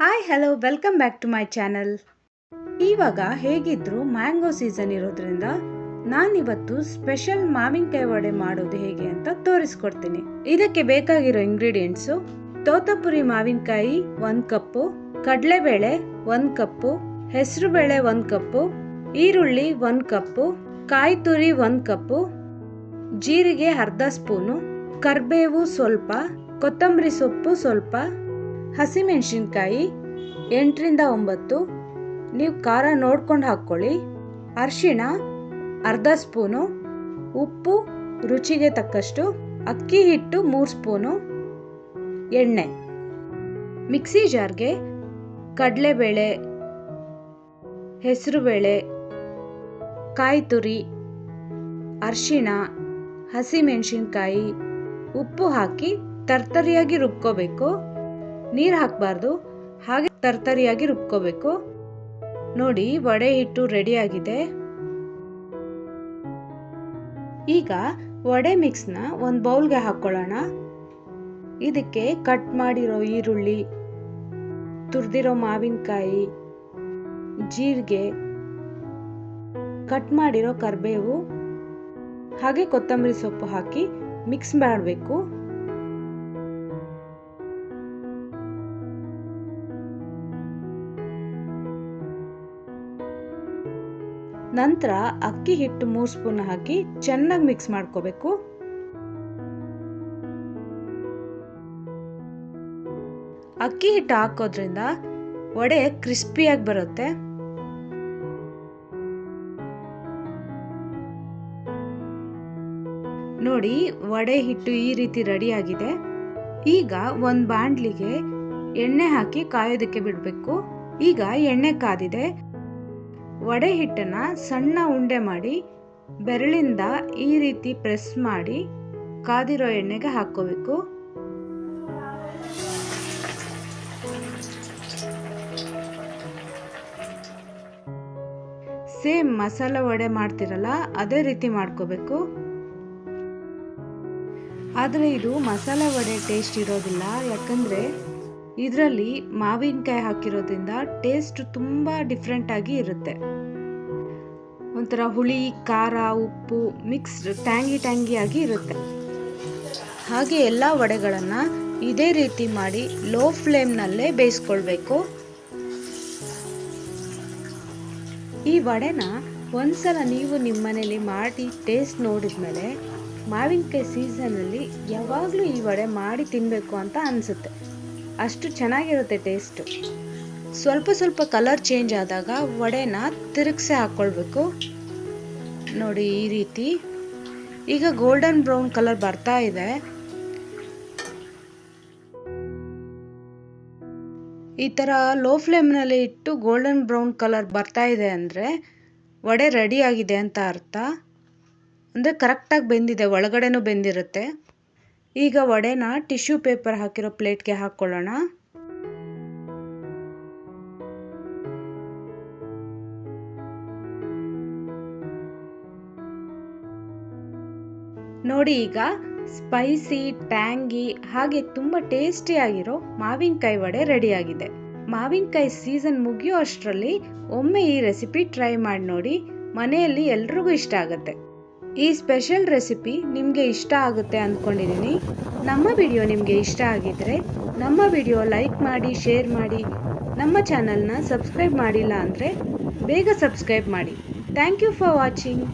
Hi hello welcome back to my channel. ಇವಾಗ ಹೇಗಿದ್ರು mango season ಇರೋದ್ರಿಂದ ನಾನಿವತ್ತು ಸ್ಪೆಷಲ್ ಮಾವಿನಕಾಯಿ ವಡೆ ಮಾಡೋದು ಹೇಗೆ ಅಂತ ತೋರಿಸ್ಕೊಡ್ತೀನಿ. ಇದಕ್ಕೆ ಬೇಕಾಗಿರೋ ಇಂಗ್ರೀಡಿಯೆಂಟ್ಸು: ತೋತಾಪುರಿ ಮಾವಿನಕಾಯಿ 1 ಕಪ್ಪು, ಕಡಲೆಬೇಳೆ 1 ಕಪ್ಪು, ಹೆಸರುಬೇಳೆ 1 ಕಪ್ಪು, ಈರುಳ್ಳಿ 1 ಕಪ್ಪು, ಕಾಯಿ ತುರಿ 1 ಕಪ್ಪು, ಜೀರಿಗೆ ಅರ್ಧ ಸ್ಪೂನು, ಕರ್ಬೇವು ಸ್ವಲ್ಪ, ಕೊತ್ತಂಬರಿ ಸೊಪ್ಪು ಸ್ವಲ್ಪ, ಹಸಿಮೆಣಸಿನ್ಕಾಯಿ 8ರಿಂದ 9, ನೀವು ಖಾರ ನೋಡ್ಕೊಂಡು ಹಾಕ್ಕೊಳ್ಳಿ, ಅರಿಶಿಣ ಅರ್ಧ ಸ್ಪೂನು, ಉಪ್ಪು ರುಚಿಗೆ ತಕ್ಕಷ್ಟು, ಅಕ್ಕಿ ಹಿಟ್ಟು 3 ಸ್ಪೂನು, ಎಣ್ಣೆ. ಮಿಕ್ಸಿ ಜಾರ್ಗೆ ಕಡಲೆಬೇಳೆ, ಹೆಸರುಬೇಳೆ, ಕಾಯಿ ತುರಿ, ಅರಿಶಿಣ, ಹಸಿಮೆಣಸಿನ್ಕಾಯಿ, ಉಪ್ಪು ಹಾಕಿ ತರ್ತರಿಯಾಗಿ ರುಬ್ಕೋಬೇಕು. ನೀರು ಹಾಕಬಾರ್ದು, ಹಾಗೆ ತರ್ತರಿಯಾಗಿ ರುಬ್ಕೋಬೇಕು. ನೋಡಿ, ವಡೆ ಹಿಟ್ಟು ರೆಡಿಯಾಗಿದೆ. ಈಗ ವಡೆ ಮಿಕ್ಸ್ನ ಒಂದು ಬೌಲ್ಗೆ ಹಾಕ್ಕೊಳ್ಳೋಣ. ಇದಕ್ಕೆ ಕಟ್ ಮಾಡಿರೋ ಈರುಳ್ಳಿ, ತುರಿದಿರೋ ಮಾವಿನಕಾಯಿ, ಜೀರಿಗೆ, ಕಟ್ ಮಾಡಿರೋ ಕರಿಬೇವು ಹಾಗೆ ಕೊತ್ತಂಬರಿ ಸೊಪ್ಪು ಹಾಕಿ ಮಿಕ್ಸ್ ಮಾಡಬೇಕು. ನಂತರ ಅಕ್ಕಿ ಹಿಟ್ಟು 3 ಸ್ಪೂನ್ ಹಾಕಿ ಚೆನ್ನಾಗಿ ಮಿಕ್ಸ್ ಮಾಡ್ಕೋಬೇಕು. ಅಕ್ಕಿ ಹಿಟ್ಟು ಹಾಕೋದ್ರಿಂದ ವಡೆ ಕ್ರಿಸ್ಪಿಯಾಗಿ ಬರುತ್ತೆ. ನೋಡಿ, ವಡೆ ಹಿಟ್ಟು ಈ ರೀತಿ ರೆಡಿ ಆಗಿದೆ. ಈಗ ಒಂದು ಬಾಂಡ್ಲಿಗೆ ಎಣ್ಣೆ ಹಾಕಿ ಕಾಯೋದಕ್ಕೆ ಬಿಡಬೇಕು. ಈಗ ಎಣ್ಣೆ ಕಾದಿದೆ. ವಡೆ ಹಿಟ್ಟನ್ನ ಸಣ್ಣ ಉಂಡೆ ಮಾಡಿ ಬೆರಳಿಂದ ಈ ರೀತಿ ಪ್ರೆಸ್ ಮಾಡಿ ಕಾದಿರೋ ಎಣ್ಣೆಗೆ ಹಾಕೋಬೇಕು. ಸೇಮ್ ಮಸಾಲ ವಡೆ ಮಾಡ್ತಿರಲ್ಲ ಅದೇ ರೀತಿ ಮಾಡ್ಕೋಬೇಕು. ಆದರೆ ಇದು ಮಸಾಲ ವಡೆ ಟೇಸ್ಟ್ ಇರೋದಿಲ್ಲ, ಯಾಕಂದರೆ ಇದರಲ್ಲಿ ಮಾವಿನಕಾಯಿ ಹಾಕಿರೋದ್ರಿಂದ ಟೇಸ್ಟ್ ತುಂಬ ಡಿಫ್ರೆಂಟ್ ಆಗಿ ಇರುತ್ತೆ. ಒಂಥರ ಹುಳಿ, ಖಾರ, ಉಪ್ಪು ಮಿಕ್ಸ್ಡ್ ಟ್ಯಾಂಗಿ ಆಗಿ ಇರುತ್ತೆ. ಹಾಗೆ ಎಲ್ಲ ವಡೆಗಳನ್ನು ಇದೇ ರೀತಿ ಮಾಡಿ ಲೋ ಫ್ಲೇಮ್ನಲ್ಲೇ ಬೇಯಿಸ್ಕೊಳ್ಬೇಕು. ಈ ವಡೆನ ಒಂದ್ಸಲ ನೀವು ನಿಮ್ಮ ಮನೇಲಿ ಮಾಡಿ ಟೇಸ್ಟ್ ನೋಡಿದ್ಮೇಲೆ ಮಾವಿನಕಾಯಿ ಸೀಸನಲ್ಲಿ ಯಾವಾಗಲೂ ಈ ವಡೆ ಮಾಡಿ ತಿನ್ನಬೇಕು ಅಂತ ಅನಿಸುತ್ತೆ. ಅಷ್ಟು ಚೆನ್ನಾಗಿರುತ್ತೆ ಟೇಸ್ಟು. ಸ್ವಲ್ಪ ಕಲರ್ ಚೇಂಜ್ ಆದಾಗ ವಡೆನ ತಿರುಗಿಸಿ ಹಾಕ್ಕೊಳ್ಬೇಕು. ನೋಡಿ, ಈ ರೀತಿ ಈಗ ಗೋಲ್ಡನ್ ಬ್ರೌನ್ ಕಲರ್ ಬರ್ತಾ ಇದೆ. ಈ ಥರ ಲೋ ಫ್ಲೇಮ್ನಲ್ಲಿ ಇಟ್ಟು ಗೋಲ್ಡನ್ ಬ್ರೌನ್ ಕಲರ್ ಬರ್ತಾ ಇದೆ ಅಂದರೆ ವಡೆ ರೆಡಿ ಆಗಿದೆ ಅಂತ ಅರ್ಥ. ಅಂದರೆ ಕರೆಕ್ಟಾಗಿ ಬೆಂದಿದೆ, ಒಳಗಡೆನೂ ಬೆಂದಿರುತ್ತೆ. ಈಗ ವಡೆನ ಟಿಶ್ಯೂ ಪೇಪರ್ ಹಾಕಿರೋ ಪ್ಲೇಟ್ಗೆ ಹಾಕ್ಕೊಳ್ಳೋಣ. ನೋಡಿ, ಈಗ ಸ್ಪೈಸಿ, ಟ್ಯಾಂಗಿ ಹಾಗೆ ತುಂಬ ಟೇಸ್ಟಿಯಾಗಿರೋ ಮಾವಿನಕಾಯಿ ವಡೆ ರೆಡಿಯಾಗಿದೆ. ಮಾವಿನಕಾಯಿ ಸೀಸನ್ ಮುಗಿಯೋ ಅಷ್ಟರಲ್ಲಿ ಒಮ್ಮೆ ಈ ರೆಸಿಪಿ ಟ್ರೈ ಮಾಡಿ ನೋಡಿ. ಮನೆಯಲ್ಲಿ ಎಲ್ರಿಗೂ ಇಷ್ಟ ಆಗುತ್ತೆ. ಈ ಸ್ಪೆಷಲ್ ರೆಸಿಪಿ ನಿಮಗೆ ಇಷ್ಟ ಆಗುತ್ತೆ ಅಂದ್ಕೊಂಡಿದ್ದೀನಿ. ನಮ್ಮ ವಿಡಿಯೋ ನಿಮಗೆ ಇಷ್ಟ ಆಗಿದ್ರೆ ನಮ್ಮ ವಿಡಿಯೋ ಲೈಕ್ ಮಾಡಿ, ಶೇರ್ ಮಾಡಿ. ನಮ್ಮ ಚಾನಲ್ನ ಸಬ್ಸ್ಕ್ರೈಬ್ ಮಾಡಿಲ್ಲ ಅಂದರೆ ಬೇಗ ಸಬ್ಸ್ಕ್ರೈಬ್ ಮಾಡಿ. Thank you for watching.